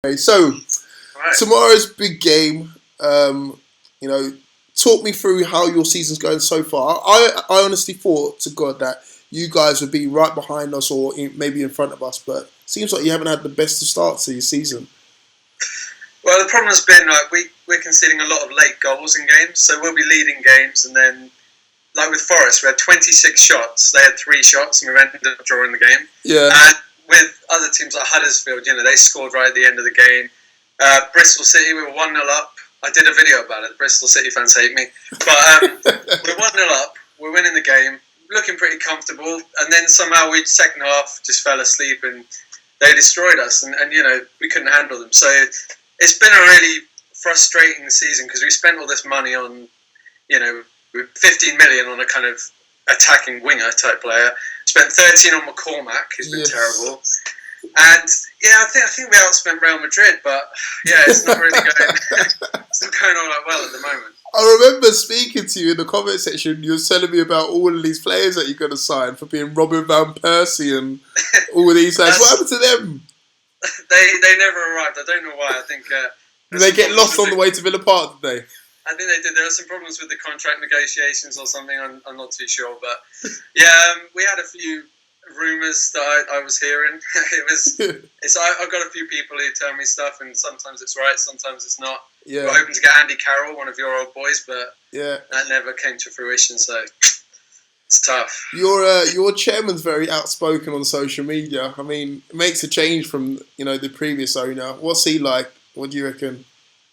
Okay, so Right. tomorrow's big game. You know, talk me through how your season's going so far. I honestly thought to God that you guys would be right behind us or maybe in front of us, but seems like you haven't had the best of starts to your season. Well, the problem has been we're conceding a lot of late goals in games, so we'll be leading games, and then like with Forest, we had 26 shots. They had 3 shots, and we ended up drawing the game. Yeah, And with other teams like Huddersfield, they scored right at the end of the game. Bristol City, we were 1-0 up. I did a video about it. Bristol City fans hate me. But we're 1-0 up. We're winning the game, looking pretty comfortable. And then somehow second half, just fell asleep and they destroyed us. And we couldn't handle them. So it's been a really frustrating season because we spent all this money on, 15 million on a kind of attacking winger type player. Spent 13 on McCormack, who's been terrible. And I think we outspent Real Madrid, but it's not really going. It's not going all that well at the moment. I remember speaking to you in the comment section. You were telling me about all of these players that you're going to sign for being Robin van Persie and all of these guys. What happened to them? They never arrived. I don't know why. I think did they get lost on the way to Villa Park? Did they? I think they did. There were some problems with the contract negotiations or something. I'm not too sure, but we had a few rumours that I was hearing. I've got a few people who tell me stuff, and sometimes it's right, sometimes it's not. Yeah. We're hoping to get Andy Carroll, one of your old boys, but that never came to fruition. So it's tough. Your chairman's very outspoken on social media. I mean, it makes a change from the previous owner. What's he like? What do you reckon?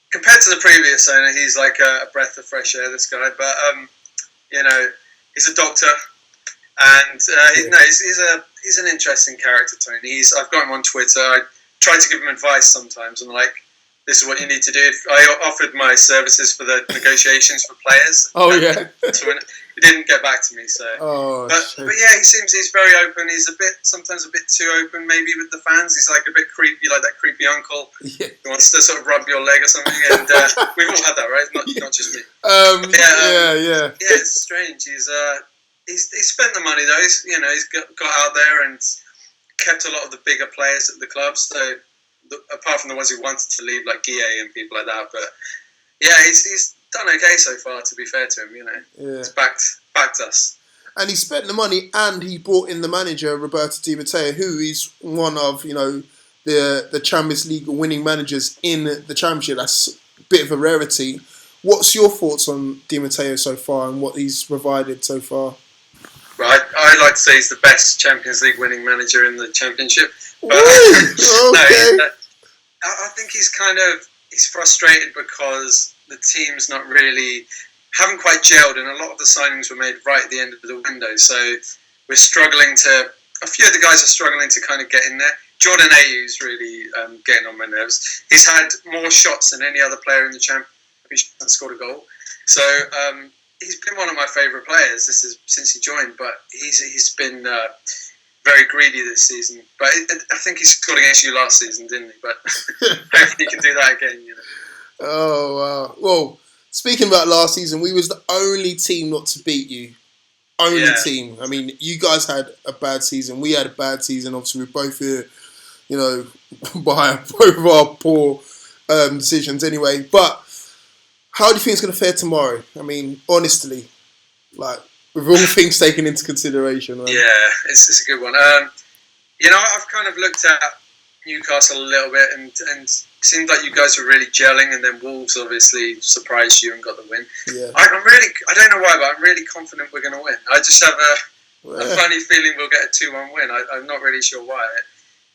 Compared to the previous owner, he's like a breath of fresh air. This guy, but he's a doctor. And he's an interesting character, Tony. I've got him on Twitter. I try to give him advice sometimes. I'm like, this is what you need to do. I offered my services for the negotiations for players. Oh yeah. He didn't get back to me. So. But he's very open. He's sometimes a bit too open, maybe with the fans. He's like a bit creepy, like that creepy uncle who wants to sort of rub your leg or something. And we've all had that, right? Not just me. Yeah. It's strange. He's spent the money though. He's got out there and kept a lot of the bigger players at the club. So apart from the ones who wanted to leave, like Guille and people like that, but he's done okay so far. To be fair to him, he's backed us. And he spent the money, and he brought in the manager Roberto Di Matteo, who is one of the Champions League winning managers in the Championship. That's a bit of a rarity. What's your thoughts on Di Matteo so far and what he's provided so far? Right, I'd like to say he's the best Champions League winning manager in the Championship. But, okay. I think he's frustrated because the team's haven't quite gelled, and a lot of the signings were made right at the end of the window. So we're struggling a few of the guys are struggling to kind of get in there. Jordan Ayew's really getting on my nerves. He's had more shots than any other player in the Championship and scored a goal. So he's been one of my favourite players. This is since he joined, but he's been very greedy this season. But I think he scored against you last season, didn't he? But hopefully he can do that again. Oh wow! Well, speaking about last season, we was the only team not to beat you. Only team. I mean, you guys had a bad season. We had a bad season. Obviously, we're both here, by both of our poor decisions. Anyway, but how do you think it's going to fare tomorrow? I mean, honestly, with all things taken into consideration. Right? Yeah, it's a good one. I've kind of looked at Newcastle a little bit, and it seemed like you guys were really gelling, and then Wolves obviously surprised you and got the win. Yeah. I don't know why, but I'm really confident we're going to win. I just have a funny feeling we'll get a 2-1 win. I'm not really sure why.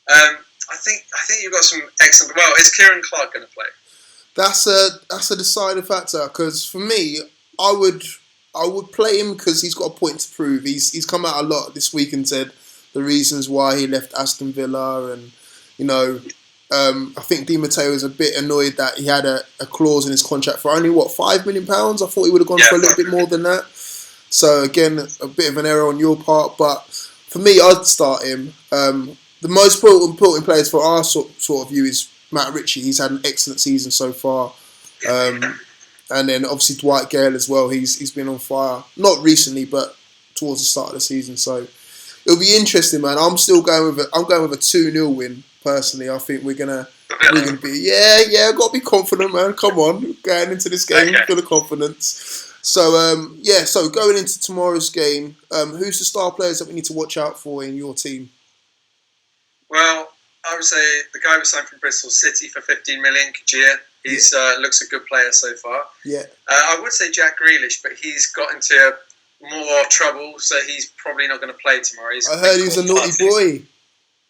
I think you've got some excellent. Well, is Kieran Clark going to play? That's a deciding factor, because for me, I would play him because he's got a point to prove. He's come out a lot this week and said the reasons why he left Aston Villa, and I think Di Matteo is a bit annoyed that he had a clause in his contract for only £5 million. I thought he would have gone for a little bit more than that. So again, a bit of an error on your part, but for me, I'd start him. The most important players for our sort of view is Matt Ritchie. He's had an excellent season so far. And then obviously Dwight Gale as well. He's been on fire. Not recently, but towards the start of the season. So it'll be interesting, man. I'm going with a 2-0 win personally. I think we're gonna Villa. We're gonna be I've got to be confident, man. Come on, going into this game full of confidence. So so going into tomorrow's game, who's the star players that we need to watch out for in your team? Well, I would say the guy we signed from Bristol City for 15 million, Kajir. He's looks a good player so far. Yeah. I would say Jack Grealish, but he's got into more trouble, so he's probably not going to play tomorrow. I heard he's a naughty boy.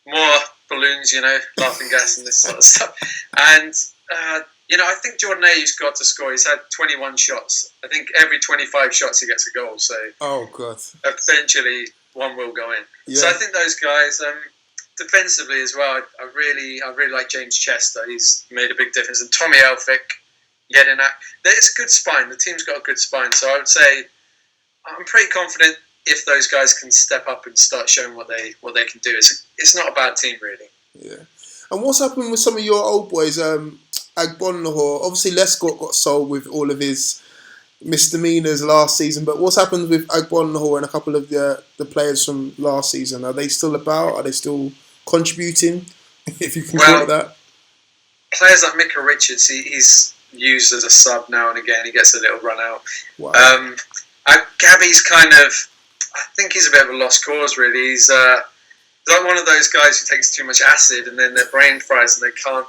More balloons, laughing gas and this sort of stuff. And, I think Jordan Ayew's got to score. He's had 21 shots. I think every 25 shots he gets a goal. So, oh God, eventually one will go in. Yeah. So I think those guys, defensively as well, I really like James Chester. He's made a big difference. And Tommy Elphick, getting that. It's a good spine. The team's got a good spine. So I would say I'm pretty confident if those guys can step up and start showing what they can do. It's not a bad team, really. Yeah. And what's happened with some of your old boys? Agbonlahor, obviously Lescott got sold with all of his misdemeanors last season, but what's happened with Agbonlahor and a couple of the players from last season? Are they still about? Are they still contributing, if you can call it that? Players like Micah Richards, he's used as a sub now and again. He gets a little run out. Wow. Gabby's I think he's a bit of a lost cause, really. He's like one of those guys who takes too much acid and then their brain fries and they can't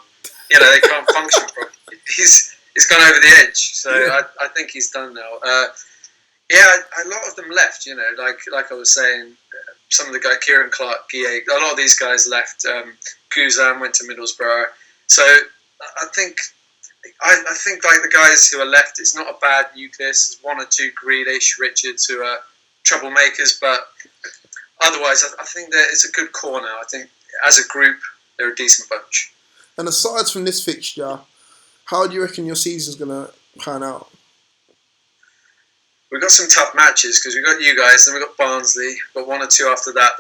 function properly. He's gone over the edge, so I think he's done now. A lot of them left. Like I was saying, some of the guys, Kieran Clark, Guille, a lot of these guys left. Kuzan went to Middlesbrough, so I think like the guys who are left, it's not a bad nucleus. There's one or two Grealish, Richards, who are troublemakers, but otherwise, I think that it's a good core now. I think as a group, they're a decent bunch. And aside from this fixture, how do you reckon your season's going to pan out? We've got some tough matches because we've got you guys, then we've got Barnsley, we've got one or two after that,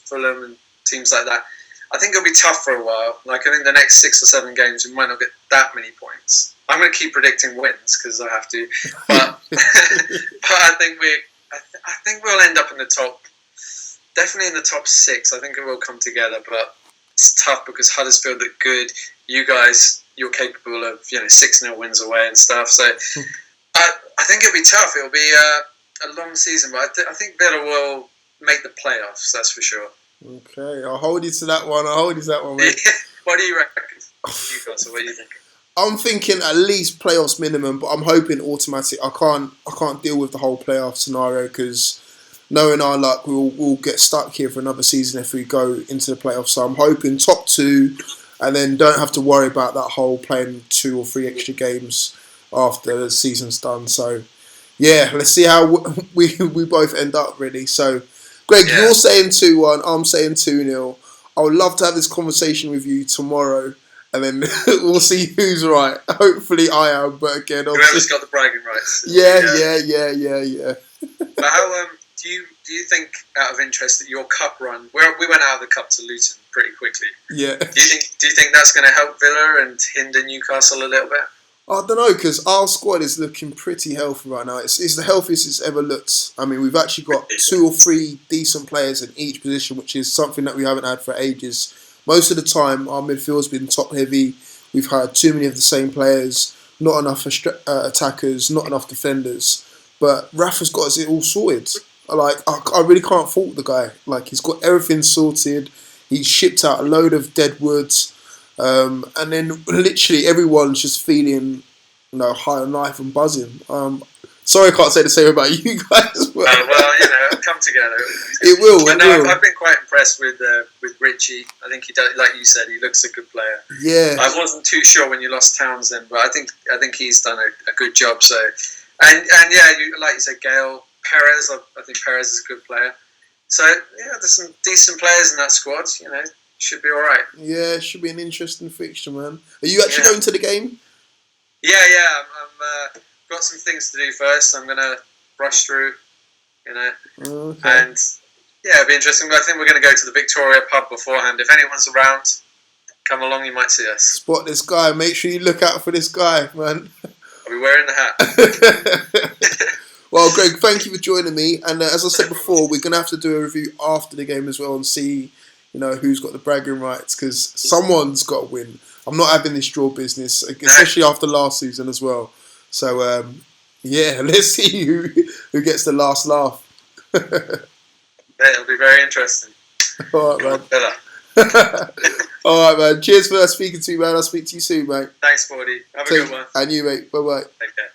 Fulham and teams like that. I think it'll be tough for a while. I think the next 6 or 7 games, we might not get that many points. I'm going to keep predicting wins because I have to. But, but I think we'll end up in the top, definitely in the top 6. I think it will come together, but it's tough because Huddersfield look good. You guys, you're capable of 6-0 wins away and stuff. So I think it'll be tough. It'll be a long season, but I think Villa will make the playoffs. That's for sure. Okay, I'll hold you to that one. Mate. What do you reckon? Newcastle, what do you think? I'm thinking at least playoffs minimum, but I'm hoping automatic. I can't deal with the whole playoff scenario because knowing our luck, we'll get stuck here for another season if we go into the playoffs. So I'm hoping top 2, and then don't have to worry about that whole playing 2 or 3 extra games after the season's done. So yeah, let's see how we both end up really. So Greg, you're saying 2-1, I'm saying 2-0. I would love to have this conversation with you tomorrow, and then we'll see who's right. Hopefully I am, but again, whoever's got the bragging rights. Yeah. But how do you think, out of interest, that your cup run? We went out of the cup to Luton pretty quickly. Yeah. Do you think that's going to help Villa and hinder Newcastle a little bit? I don't know, because our squad is looking pretty healthy right now. It's the healthiest it's ever looked. I mean, we've actually got 2 or 3 decent players in each position, which is something that we haven't had for ages. Most of the time, our midfield's been top heavy. We've had too many of the same players, not enough attackers, not enough defenders. But Rafa's got us all sorted. I really can't fault the guy. He's got everything sorted. He's shipped out a load of dead woods. And then literally everyone's just feeling, high on life and buzzing. Sorry, I can't say the same about you guys. Well, come together. It will. I've been quite impressed with Richie. I think he does, like you said, he looks a good player. Yeah. I wasn't too sure when you lost Townsend, but I think he's done a good job. So, and like you said, Gale, Perez. I think Perez is a good player. So there's some decent players in that squad. Should be all right. Yeah, it should be an interesting fixture, man. Are you actually going to the game? Yeah. I'm got some things to do first. I'm gonna brush through, Okay. and it'll be interesting. But I think we're gonna go to the Victoria pub beforehand. If anyone's around, come along. You might see us. Spot this guy. Make sure you look out for this guy, man. I'll be wearing the hat. Well, Greg, thank you for joining me. And as I said before, we're gonna have to do a review after the game as well and see, who's got the bragging rights, because someone's got to win. I'm not having this draw business, especially after last season as well. So yeah, let's see who gets the last laugh. It'll be very interesting. All right, man. All right, man. Cheers for speaking to me, man. I'll speak to you soon, mate. Thanks, Forde. Have a good one. And you, mate. Bye-bye. Take care.